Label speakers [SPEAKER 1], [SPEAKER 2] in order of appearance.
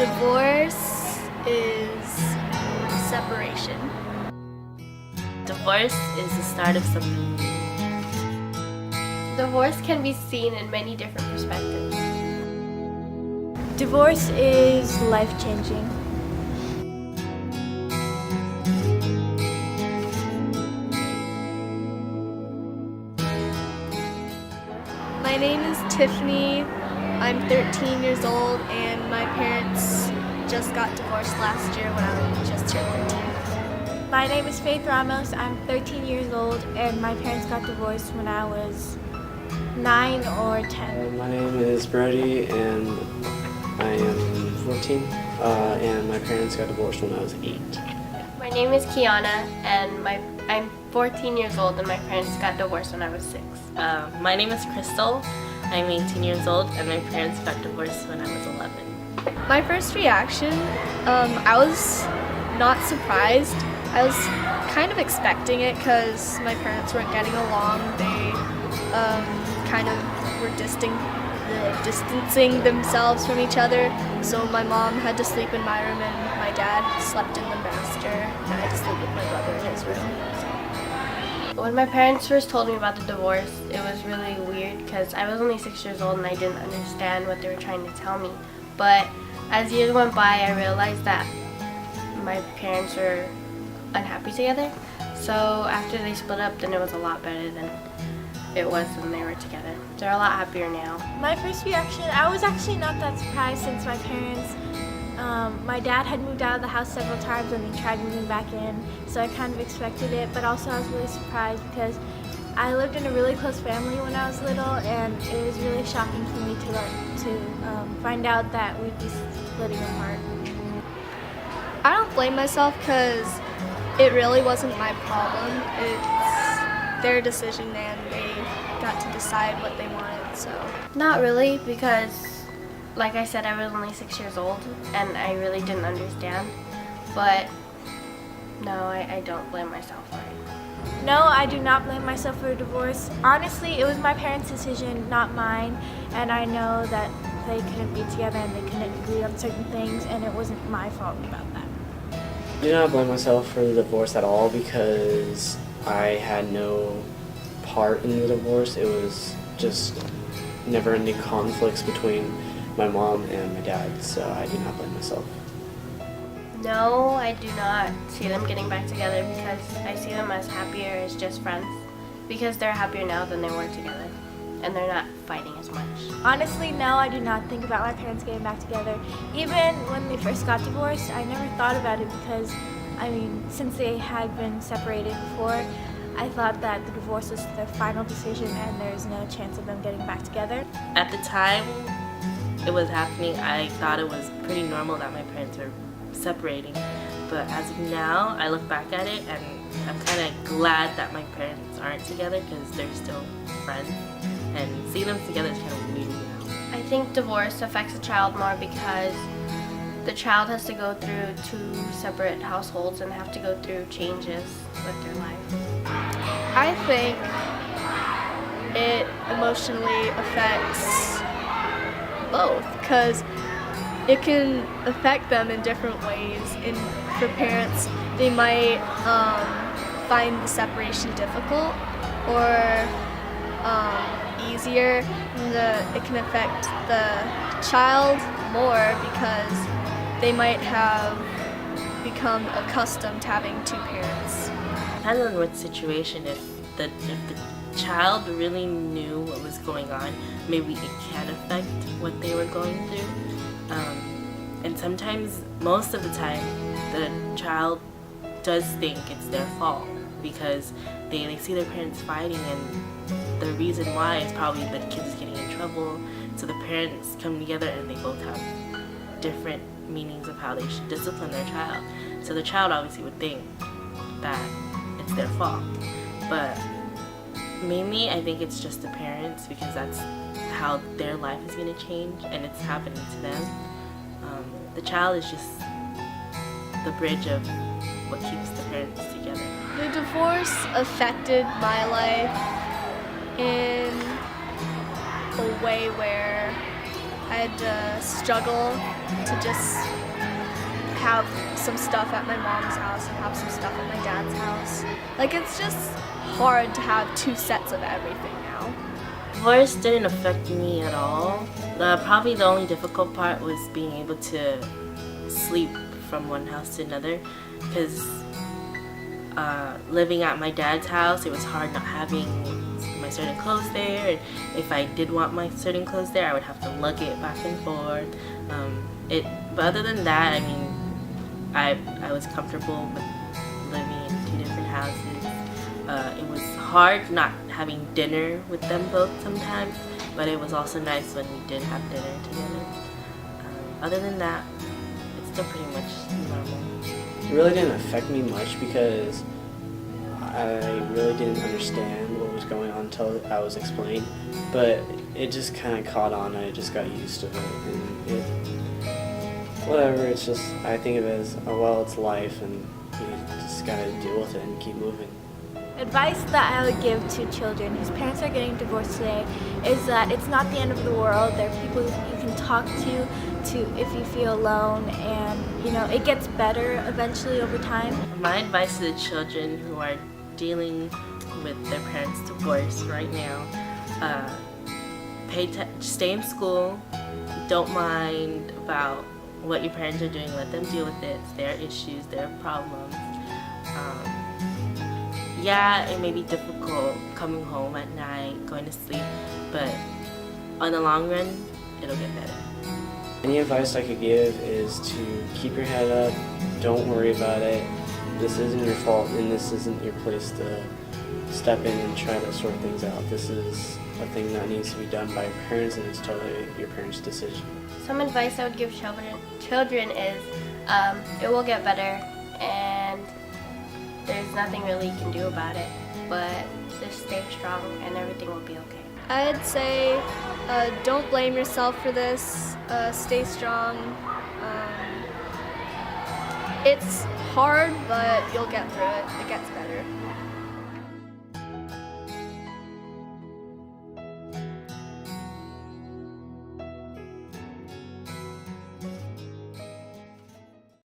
[SPEAKER 1] Divorce is separation.
[SPEAKER 2] Divorce is the start of something new.
[SPEAKER 1] Divorce can be seen in many different perspectives.
[SPEAKER 3] Divorce is life-changing.
[SPEAKER 1] My name is Tiffany. I'm 13 years old and my parents just got divorced last year when I was just turned 13.
[SPEAKER 3] My name is Faith Ramos. I'm 13 years old and my parents got divorced when I was 9 or 10.
[SPEAKER 4] My name is Brody and I am 14 and my parents got divorced when I was 8.
[SPEAKER 5] My name is Kiana and I'm 14 years old and my parents got divorced when I was 6.
[SPEAKER 2] My name is Crystal. I'm 18 years old and my parents got divorced when I was 11.
[SPEAKER 1] My first reaction, I was not surprised. I was kind of expecting it because my parents weren't getting along. They kind of were distancing themselves from each other. So my mom had to sleep in my room and my dad slept in the master. And I had to sleep with my brother in his room.
[SPEAKER 5] When my parents first told me about the divorce, it was really weird because I was only 6 years old and I didn't understand what they were trying to tell me. But as years went by, I realized that my parents were unhappy together. So after they split up, then it was a lot better than it was when they were together. They're a lot happier now.
[SPEAKER 3] My first reaction, I was actually not that surprised since my parents, my dad had moved out of the house several times and he tried moving back in, so I kind of expected it, but also I was really surprised because I lived in a really close family when I was little and it was really shocking for me to find out that we'd be splitting apart.
[SPEAKER 1] I don't blame myself because it really wasn't my problem. It's their decision and they got to decide what they wanted, so.
[SPEAKER 5] Not really, because like I said, I was only 6 years old and I really didn't understand. But no, I don't blame myself for it.
[SPEAKER 3] No, I do not blame myself for a divorce. Honestly, it was my parents' decision, not mine, and I know that they couldn't be together and they couldn't agree on certain things, and it wasn't my fault about that.
[SPEAKER 4] I do not blame myself for the divorce at all because I had no part in the divorce. It was just never-ending conflicts between my mom and my dad, so I do not blame myself.
[SPEAKER 5] No, I do not see them getting back together because I see them as happier as just friends. Because they're happier now than they were together. And they're not fighting as much.
[SPEAKER 3] Honestly, no, I do not think about my parents getting back together. Even when they first got divorced, I never thought about it because, since they had been separated before, I thought that the divorce was their final decision and there's no chance of them getting back together.
[SPEAKER 2] At the time it was happening, I thought it was pretty normal that my parents were separating. But as of now, I look back at it and I'm kind of glad that my parents aren't together because they're still friends. And seeing them together is kind of weird now.
[SPEAKER 5] I think divorce affects a child more because the child has to go through 2 separate households and have to go through changes with their life.
[SPEAKER 1] I think it emotionally affects both because it can affect them in different ways. For parents, they might find the separation difficult or easier. It can affect the child more because they might have become accustomed to having 2 parents.
[SPEAKER 2] Depends on what situation. If the child really knew what was going on, maybe it can affect what they were going through. And sometimes, most of the time, the child does think it's their fault because they see their parents fighting and the reason why is probably the kid is getting in trouble. So the parents come together and they both have different meanings of how they should discipline their child. So the child obviously would think that it's their fault. But mainly I think it's just the parents because that's how their life is going to change and it's happening to them. The child is just the bridge of what keeps the parents together.
[SPEAKER 1] The divorce affected my life in a way where I had to struggle to just have some stuff at my mom's house and have some stuff at my dad's house. Like, it's just hard to have two sets of everything now.
[SPEAKER 2] Divorce didn't affect me at all. Probably the only difficult part was being able to sleep from one house to another, because living at my dad's house, it was hard not having my certain clothes there, and if I did want my certain clothes there, I would have to lug it back and forth. But other than that, I mean, I was comfortable with living in two different houses. It was hard not having dinner with them both sometimes, but it was also nice when we did have dinner together. Other than that, it's still pretty much normal.
[SPEAKER 4] It really didn't affect me much because I really didn't understand what was going on until I was explained, but it just kind of caught on and I just got used to it, and whatever, it's just, I think of it as, oh well, it's life and you just gotta deal with it and keep moving.
[SPEAKER 3] Advice that I would give to children whose parents are getting divorced today is that it's not the end of the world. There are people you can talk to if you feel alone, and you know, it gets better eventually over time.
[SPEAKER 2] My advice to the children who are dealing with their parents' divorce right now, stay in school, don't mind about what your parents are doing, let them deal with it. It's their issues, their problems. Yeah, it may be difficult coming home at night, going to sleep, but on the long run, it'll get better.
[SPEAKER 4] Any advice I could give is to keep your head up, don't worry about it. This isn't your fault and this isn't your place to step in and try to sort things out. This is a thing that needs to be done by your parents, and it's totally your parents' decision.
[SPEAKER 5] Some advice I would give children is it will get better, and there's nothing really you can do about it, but just stay strong and everything will be okay.
[SPEAKER 1] I'd say don't blame yourself for this. Stay strong. It's hard, but you'll get through it. It gets better.